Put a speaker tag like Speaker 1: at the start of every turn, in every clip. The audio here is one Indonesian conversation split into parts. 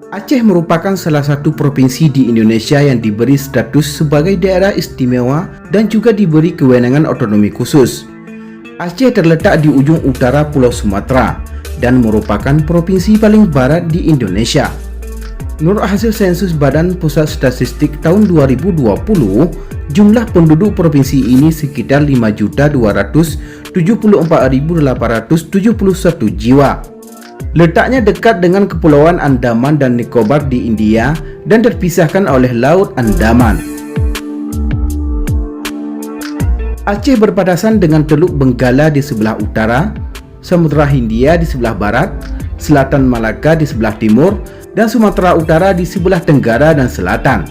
Speaker 1: Aceh merupakan salah satu provinsi di Indonesia yang diberi status sebagai daerah istimewa dan juga diberi kewenangan otonomi khusus. Aceh terletak di ujung utara Pulau Sumatera dan merupakan provinsi paling barat di Indonesia. Menurut hasil sensus Badan Pusat Statistik tahun 2020, jumlah penduduk provinsi ini sekitar 5.274.871 jiwa. Letaknya dekat dengan Kepulauan Andaman dan Nicobar di India dan terpisahkan oleh Laut Andaman. Aceh berbatasan dengan Teluk Benggala di sebelah utara, Samudra Hindia di sebelah barat, Selatan Malaka di sebelah timur, dan Sumatera Utara di sebelah tenggara dan selatan.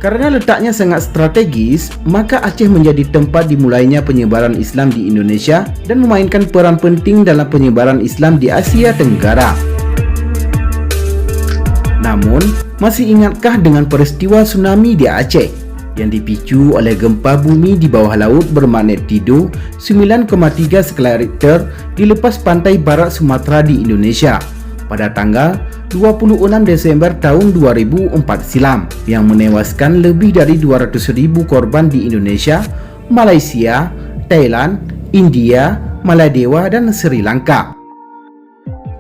Speaker 1: Karena letaknya sangat strategis, maka Aceh menjadi tempat dimulainya penyebaran Islam di Indonesia dan memainkan peran penting dalam penyebaran Islam di Asia Tenggara. Namun, masih ingatkah dengan peristiwa tsunami di Aceh yang dipicu oleh gempa bumi di bawah laut bermagnitudo 9,3 skala Richter di lepas pantai barat Sumatera di Indonesia pada tanggal 26 Desember tahun 2004 silam yang menewaskan lebih dari 200.000 korban di Indonesia, Malaysia, Thailand, India, Maladewa, dan Sri Lanka.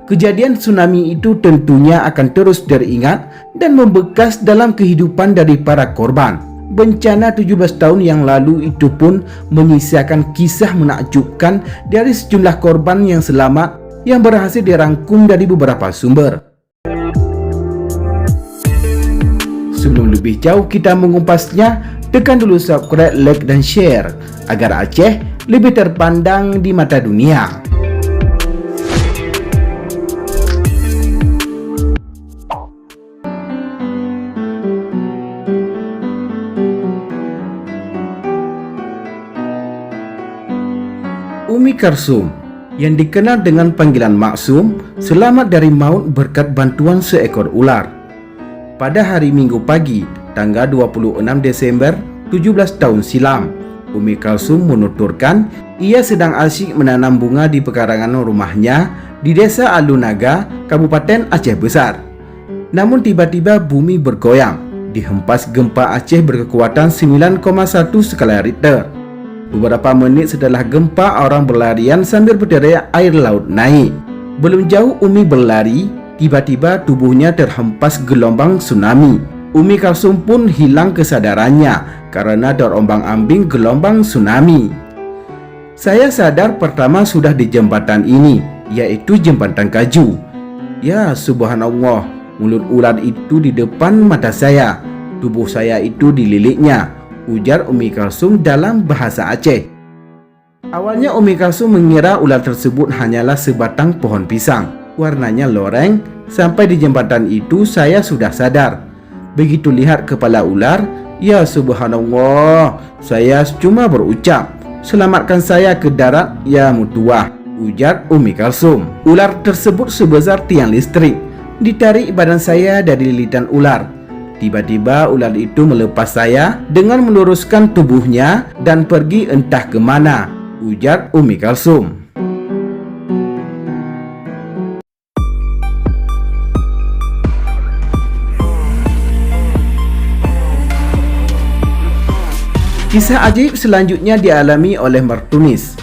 Speaker 1: Kejadian tsunami itu tentunya akan terus teringat dan membekas dalam kehidupan dari para korban. Bencana 17 tahun yang lalu itu pun menyisakan kisah menakjubkan dari sejumlah korban yang selamat yang berhasil dirangkum dari beberapa sumber. Sebelum lebih jauh kita mengumpasnya, tekan dulu subscribe, like, dan share agar Aceh lebih terpandang di mata dunia. Umi Karsum, yang dikenal dengan panggilan Maksum, selamat dari maut berkat bantuan seekor ular. Pada hari Minggu pagi, tanggal 26 Desember 17 tahun silam, Umi Karsum menuturkan ia sedang asyik menanam bunga di pekarangan rumahnya di Desa Alunaga, Kabupaten Aceh Besar. Namun tiba-tiba bumi bergoyang, dihempas gempa Aceh berkekuatan 9,1 skala Richter. Beberapa menit setelah gempa, orang berlarian sambil berteriak air laut naik. Belum jauh Umi berlari, tiba-tiba tubuhnya terhempas gelombang tsunami. Umi Karsum pun hilang kesadarannya karena terombang-ambing gelombang tsunami. Saya sadar pertama sudah di jembatan ini, yaitu jembatan Kaju. Ya subhanallah, mulut ular itu di depan mata saya. Tubuh saya itu dililitnya, ujar Umi Karsum dalam bahasa Aceh. Awalnya Umi Karsum mengira ular tersebut hanyalah sebatang pohon pisang. Warnanya loreng. Sampai di jembatan itu saya sudah sadar. Begitu lihat kepala ular, ya subhanallah, saya cuma berucap, selamatkan saya ke darat ya mutuah, ujar Umi Karsum. Ular tersebut sebesar tiang listrik. Ditarik badan saya dari lilitan ular. Tiba-tiba ular itu melepas saya dengan meluruskan tubuhnya dan pergi entah kemana, ujar Umi Karsum. Kisah ajaib selanjutnya dialami oleh Martunis.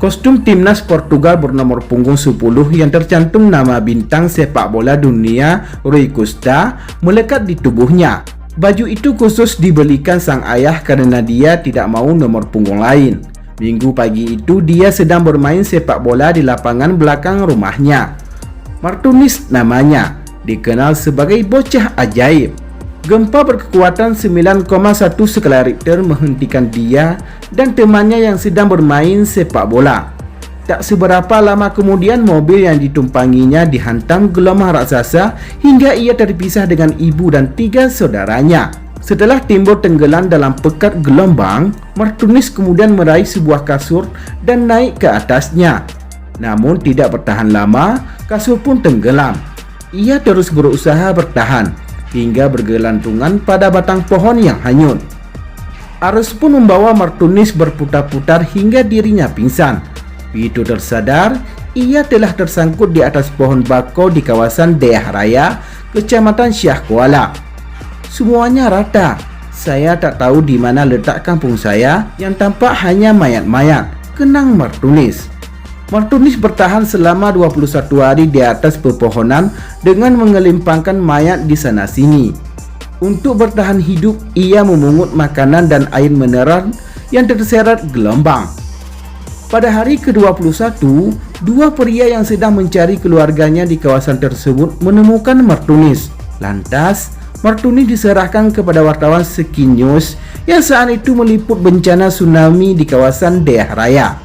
Speaker 1: Kostum timnas Portugal bernomor punggung 10 yang tercantum nama bintang sepak bola dunia Rui Costa melekat di tubuhnya. Baju itu khusus dibelikan sang ayah karena dia tidak mau nomor punggung lain. Minggu pagi itu dia sedang bermain sepak bola di lapangan belakang rumahnya. Martunis namanya, dikenal sebagai bocah ajaib. Gempa berkekuatan 9,1 skala Richter menghentikan dia dan temannya yang sedang bermain sepak bola. Tak seberapa lama kemudian mobil yang ditumpanginya dihantam gelombang raksasa hingga ia terpisah dengan ibu dan 3 saudaranya. Setelah timbul tenggelam dalam pekat gelombang, Martunis kemudian meraih sebuah kasur dan naik ke atasnya. Namun tidak bertahan lama, kasur pun tenggelam. Ia terus berusaha bertahan hingga bergelantungan pada batang pohon yang hanyut. Arus pun membawa Martunis berputar-putar hingga dirinya pingsan. Begitu tersadar, ia telah tersangkut di atas pohon bakau di kawasan Deah Raya, Kecamatan Syah Kuala. Semuanya rata. Saya tak tahu di mana letak kampung saya yang tampak hanya mayat-mayat, kenang Martunis. Martunis bertahan selama 21 hari di atas pepohonan dengan mengelimpangkan mayat di sana sini. Untuk bertahan hidup, ia memungut makanan dan air mineral yang terseret gelombang. Pada hari ke-21, dua pria yang sedang mencari keluarganya di kawasan tersebut menemukan Martunis. Lantas, Martunis diserahkan kepada wartawan Seki News yang saat itu meliput bencana tsunami di kawasan Deah Raya.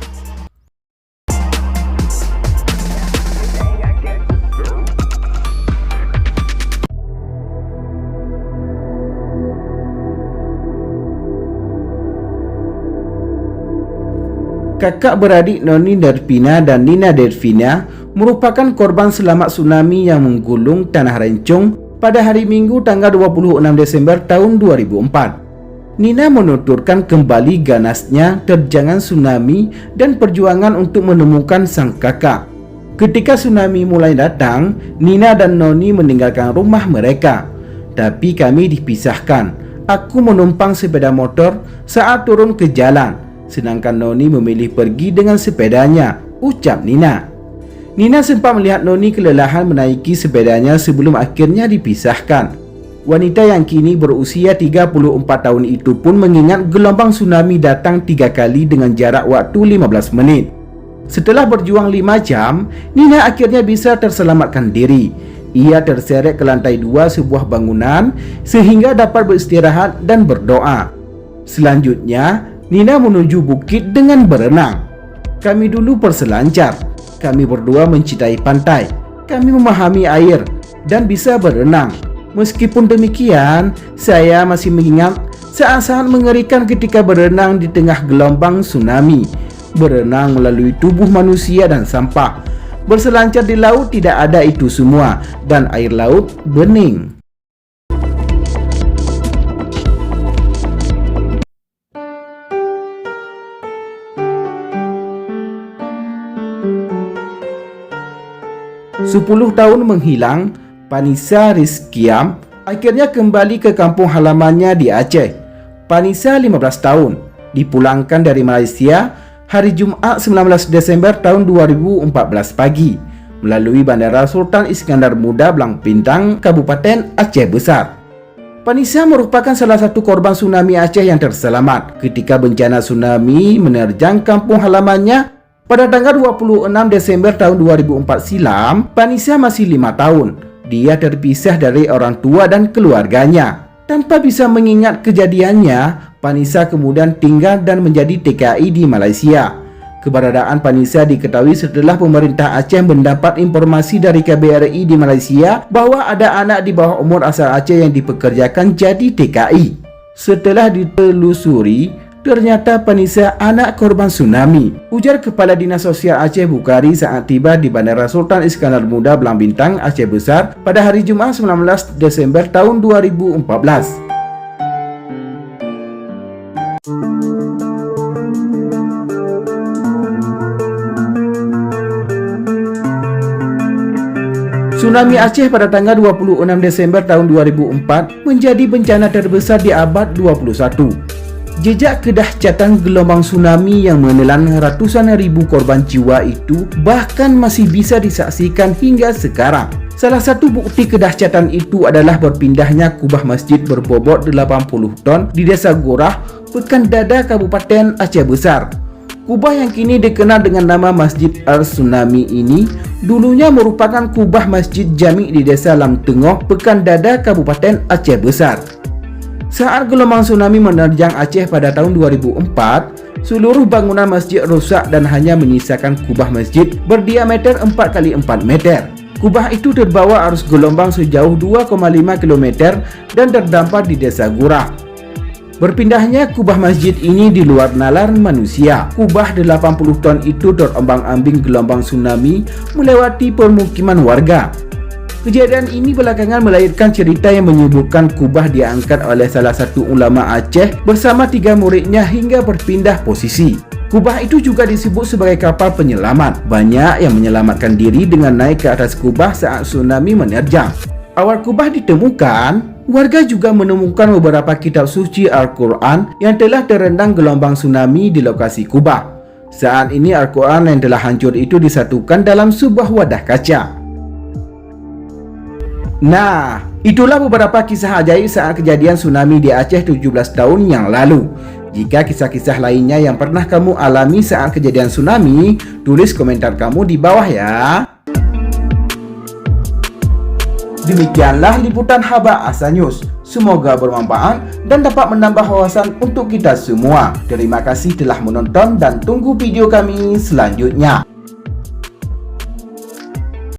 Speaker 1: Kakak beradik Noni Dervina dan Nina Dervina merupakan korban selamat tsunami yang menggulung Tanah Rencong pada hari Minggu tanggal 26 Desember tahun 2004. Nina menuturkan kembali ganasnya terjangan tsunami dan perjuangan untuk menemukan sang kakak. Ketika tsunami mulai datang, Nina dan Noni meninggalkan rumah mereka. Tapi kami dipisahkan. Aku menumpang sepeda motor saat turun ke jalan, sedangkan Noni memilih pergi dengan sepedanya, ucap Nina. Nina sempat melihat Noni kelelahan menaiki sepedanya sebelum akhirnya dipisahkan. Wanita yang kini berusia 34 tahun itu pun mengingat gelombang tsunami datang 3 kali dengan jarak waktu 15 menit. Setelah berjuang 5 jam, Nina akhirnya bisa terselamatkan diri. Ia terseret ke lantai 2 sebuah bangunan sehingga dapat beristirahat dan berdoa. Selanjutnya, Nina menuju bukit dengan berenang. Kami dulu berselancar. Kami berdua mencintai pantai. Kami memahami air dan bisa berenang. Meskipun demikian, saya masih mengingat saat-saat mengerikan ketika berenang di tengah gelombang tsunami. Berenang melalui tubuh manusia dan sampah. Berselancar di laut tidak ada itu semua dan air laut bening. Sepuluh tahun menghilang, Panisa Rizkiam akhirnya kembali ke kampung halamannya di Aceh. Panisa 15 tahun, dipulangkan dari Malaysia hari Jumat 19 Desember tahun 2014 pagi melalui Bandara Sultan Iskandar Muda Blang Pintang, Kabupaten Aceh Besar. Panisa merupakan salah satu korban tsunami Aceh yang terselamat ketika bencana tsunami menerjang kampung halamannya pada tanggal 26 Desember tahun 2004 silam. Panisa masih 5 tahun. Dia terpisah dari orang tua dan keluarganya. Tanpa bisa mengingat kejadiannya, Panisa kemudian tinggal dan menjadi TKI di Malaysia. Keberadaan Panisa diketahui setelah pemerintah Aceh mendapat informasi dari KBRI di Malaysia bahwa ada anak di bawah umur asal Aceh yang dipekerjakan jadi TKI. Setelah ditelusuri, ternyata Panisa anak korban tsunami, ujar Kepala Dinas Sosial Aceh Bukhari saat tiba di Bandara Sultan Iskandar Muda Blang Bintang, Aceh Besar pada hari Jumat 19 Desember tahun 2014. Tsunami Aceh pada tanggal 26 Desember tahun 2004 menjadi bencana terbesar di abad 21. Jejak kedahsyatan gelombang tsunami yang menelan ratusan ribu korban jiwa itu bahkan masih bisa disaksikan hingga sekarang. Salah satu bukti kedahsyatan itu adalah berpindahnya kubah masjid berbobot 80 ton di Desa Gorah, Pekan Dada, Kabupaten Aceh Besar. Kubah yang kini dikenal dengan nama Masjid Al-Tsunami ini dulunya merupakan kubah Masjid Jami di Desa Lam Tengah, Pekan Dada, Kabupaten Aceh Besar. Saat gelombang tsunami menerjang Aceh pada tahun 2004, seluruh bangunan masjid rusak dan hanya menyisakan kubah masjid berdiameter 4x4 meter. Kubah itu terbawa arus gelombang sejauh 2,5 km dan terdampar di Desa Gorah. Berpindahnya kubah masjid ini di luar nalar manusia. Kubah 80 ton itu terombang-ambing gelombang tsunami melewati permukiman warga. Kejadian ini belakangan melahirkan cerita yang menyebutkan kubah diangkat oleh salah satu ulama Aceh bersama 3 muridnya hingga berpindah posisi. Kubah itu juga disebut sebagai kapal penyelamat. Banyak yang menyelamatkan diri dengan naik ke atas kubah saat tsunami menerjang. Awal kubah ditemukan, warga juga menemukan beberapa kitab suci Al-Quran yang telah terendam gelombang tsunami di lokasi kubah. Saat ini Al-Quran yang telah hancur itu disatukan dalam sebuah wadah kaca. Nah, itulah beberapa kisah ajaib saat kejadian tsunami di Aceh 17 tahun yang lalu. Jika kisah-kisah lainnya yang pernah kamu alami saat kejadian tsunami, tulis komentar kamu di bawah ya. Demikianlah liputan Haba Asa News. Semoga bermanfaat dan dapat menambah wawasan untuk kita semua. Terima kasih telah menonton dan tunggu video kami selanjutnya.